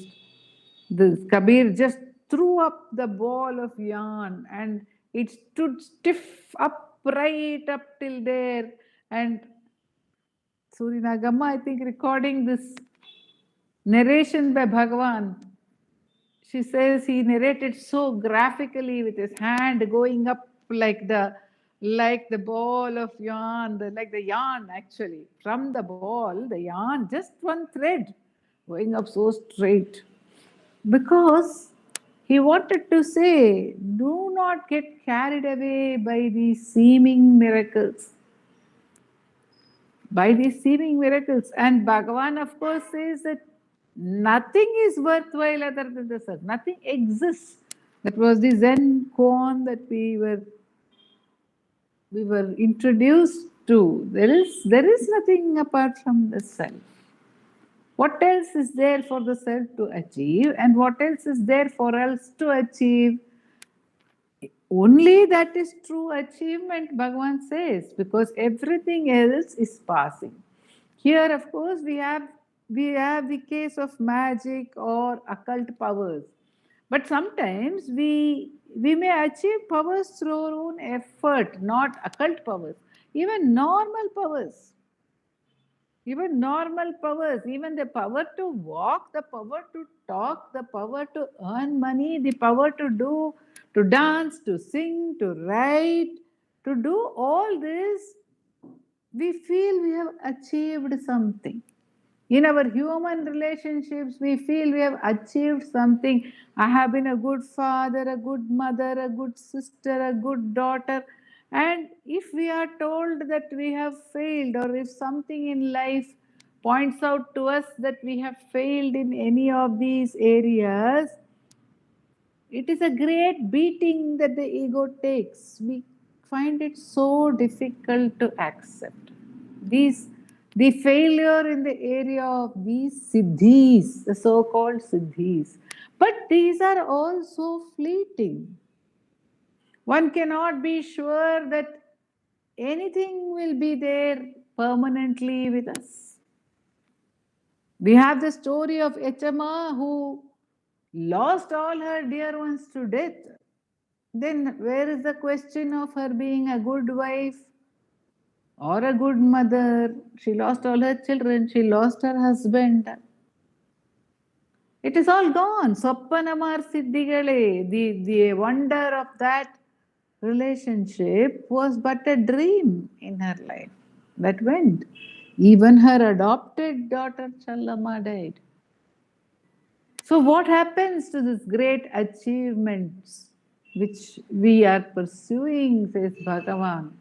The Kabir just threw up the ball of yarn and it stood stiff upright up till there. And Surinagamma, I think, recording this narration by Bhagavan, she says he narrated so graphically with his hand going up like the ball of yarn, like the yarn actually. From the ball, the yarn, just one thread going up so straight. Because he wanted to say, do not get carried away by these seeming miracles. By these seeming miracles. And Bhagavan, of course, says that nothing is worthwhile other than the self. Nothing exists. That was the Zen koan that we were introduced to. There is nothing apart from the self. What else is there for the self to achieve, and what else is there for us to achieve? Only that is true achievement, Bhagavan says, because everything else is passing. Here, of course, we have the case of magic or occult powers. But sometimes we may achieve powers through our own effort, not occult powers. Even normal powers. Even normal powers, even the power to walk, the power to talk, the power to earn money, the power to dance, to sing, to write, to do all this, we feel we have achieved something. In our human relationships, we feel we have achieved something. I have been a good father, a good mother, a good sister, a good daughter. And if we are told that we have failed, or if something in life points out to us that we have failed in any of these areas, it is a great beating that the ego takes. We find it so difficult to accept. The failure in the area of these siddhis, the so-called siddhis. But these are also fleeting. One cannot be sure that anything will be there permanently with us. We have the story of Echama who lost all her dear ones to death. Then where is the question of her being a good wife or a good mother? She lost all her children, she lost her husband. It is all gone. Soppanamar Siddhigale, the wonder of that relationship was but a dream in her life that went. Even her adopted daughter Challama died. So, what happens to these great achievements which we are pursuing, says Bhagavan?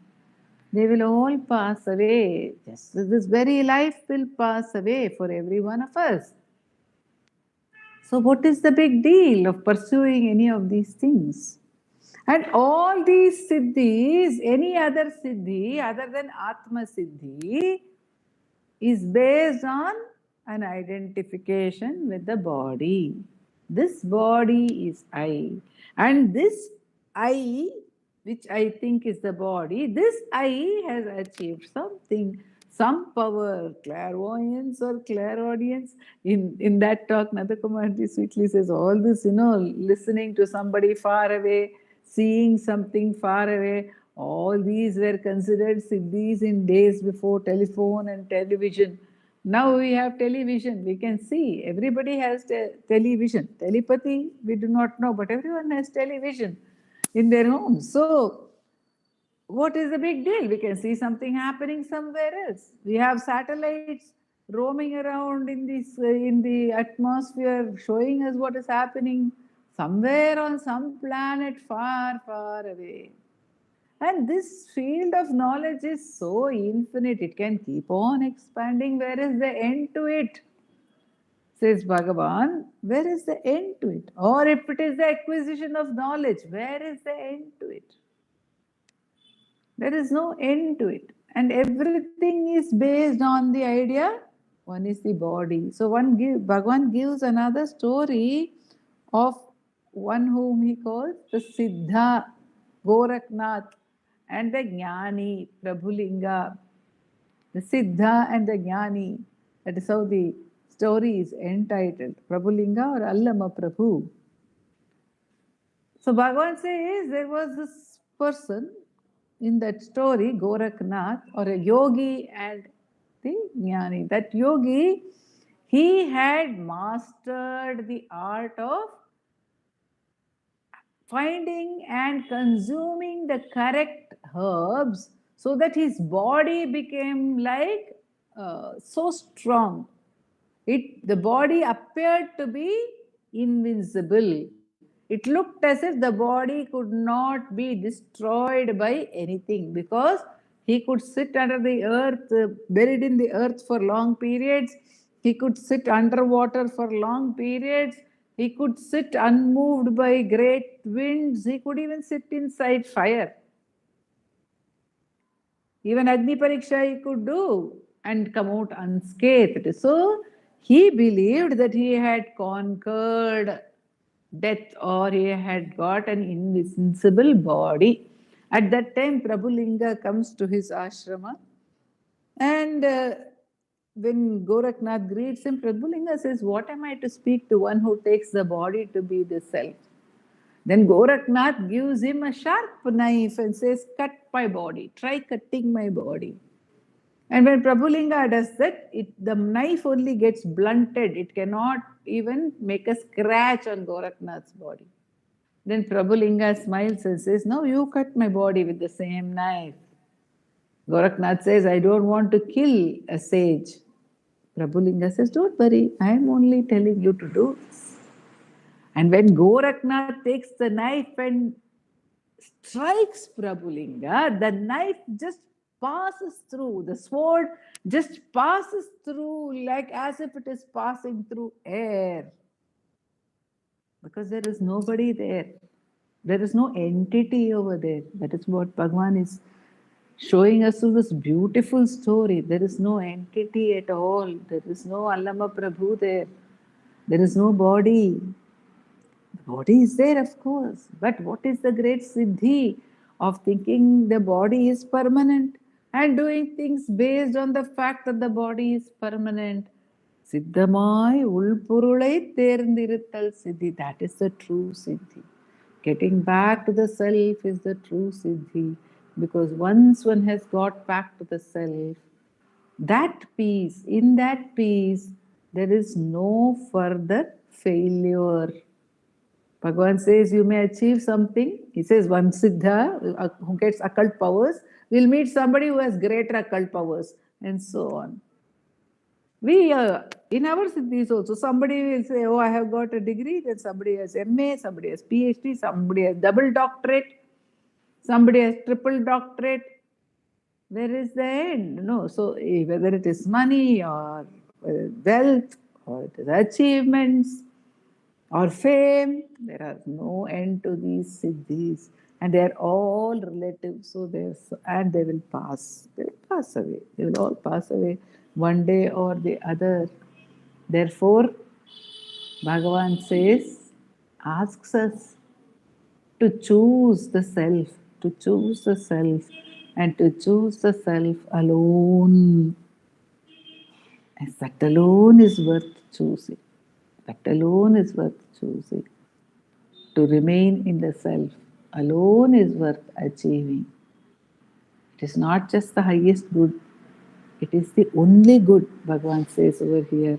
They will all pass away. Just as this very life will pass away for every one of us. So, what is the big deal of pursuing any of these things? And all these siddhis, any other siddhi other than Atma Siddhi, is based on an identification with the body. This body is I. And this I, which I think is the body, this I has achieved something, some power, clairvoyance or clairaudience. In that talk, Nadakumarji sweetly says, all this, listening to somebody far away, seeing something far away, all these were considered siddhis in days before telephone and television. Now we have television, we can see. Everybody has television. Telepathy, we do not know, but everyone has television in their homes. So, what is the big deal? We can see something happening somewhere else. We have satellites roaming around in the atmosphere, showing us what is happening somewhere on some planet far, far away. And this field of knowledge is so infinite, it can keep on expanding. Where is the end to it? Says Bhagavan, where is the end to it? Or if it is the acquisition of knowledge, where is the end to it? There is no end to it. And everything is based on the idea, one is the body. So Bhagavan gives another story of one whom he calls the Siddha, Goraknath, and the Jnani, Prabhulinga. The Siddha and the Jnani. That is how the story is entitled. Prabhulinga or Allama Prabhu. So Bhagavan says there was this person in that story, Goraknath, or a yogi and the Jnani. That yogi, he had mastered the art of finding and consuming the correct herbs so that his body became like so strong. The body appeared to be invincible. It looked as if the body could not be destroyed by anything because he could sit under the earth, buried in the earth for long periods. He could sit underwater for long periods. He could sit unmoved by great winds. He could even sit inside fire. Even Agni Pariksha he could do and come out unscathed. So he believed that he had conquered death or he had got an invincible body. At that time, Prabhulinga comes to his ashrama and when Gorakhnath greets him, Prabhulinga says, what am I to speak to one who takes the body to be the self? Then Gorakhnath gives him a sharp knife and says, cut my body, try cutting my body. And when Prabhulinga does that, the knife only gets blunted. It cannot even make a scratch on Gorakhnath's body. Then Prabhulinga smiles and says, no, you cut my body with the same knife. Gorakhnath says, I don't want to kill a sage. Prabhulinga says, don't worry, I am only telling you to do this. And when Gorakhnath takes the knife and strikes Prabhulinga, the knife just passes through. The sword just passes through like as if it is passing through air. Because there is nobody there. There is no entity over there. That is what Bhagavan is showing us through this beautiful story. There is no entity at all. There is no Allama Prabhu there. There is no body. The body is there, of course. But what is the great siddhi of thinking the body is permanent and doing things based on the fact that the body is permanent? Siddhamai ulpurulai terndirithal siddhi. That is the true siddhi. Getting back to the self is the true siddhi. Because once one has got back to the self, that peace, in that peace, there is no further failure. Bhagavan says you may achieve something. He says one siddha who gets occult powers will meet somebody who has greater occult powers, and so on. We, in our siddhis also, somebody will say, oh, I have got a degree, then somebody has MA, somebody has PhD, somebody has double doctorate, somebody has triple doctorate. Where is the end? No. So whether it is money or wealth or it is achievements or fame, there are no end to these siddhis. And they are all relative. So and they will pass. They will pass away. They will all pass away one day or the other. Therefore, Bhagavan says, asks us to choose the self, to choose the self, and to choose the self alone. And that alone is worth choosing. That alone is worth choosing. To remain in the self alone is worth achieving. It is not just the highest good. It is the only good, Bhagavan says over here.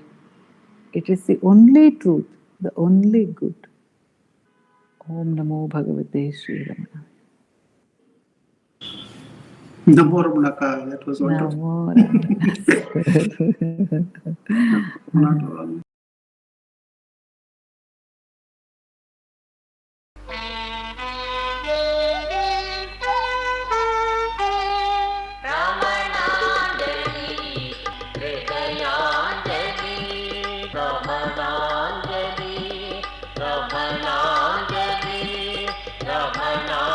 It is the only truth, the only good. Om Namo Bhagavate Sri Ramana. Namo Ramanakaya. That was wonderful. Namo Ramananjali, Ramananjali, Ramananjali.